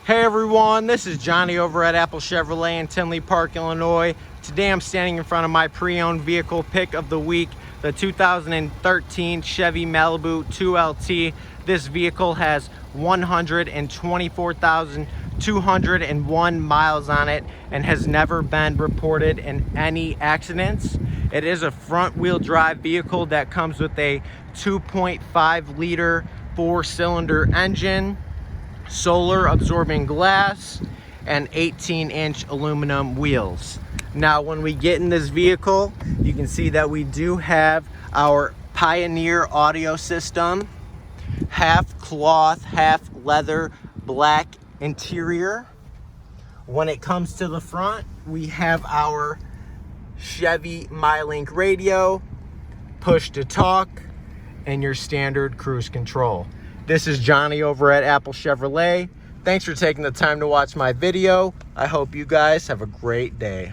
Hey everyone, this is Johnny over at Apple Chevrolet in Tinley Park, Illinois. Today I'm standing in front of my pre-owned vehicle pick of the week, the 2013 Chevy Malibu 2LT. This vehicle has 124,201 miles on it and has never been reported in any accidents. It is a front-wheel drive vehicle that comes with a 2.5 liter 4-cylinder engine, solar absorbing glass, and 18-inch aluminum wheels. Now when we get in this vehicle, you can see that we do have our Pioneer audio system, half cloth, half leather, black interior. When it comes to the front, we have our Chevy MyLink radio, push to talk, and your standard cruise control. This is Johnny over at Apple Chevrolet. Thanks for taking the time to watch my video. I hope you guys have a great day.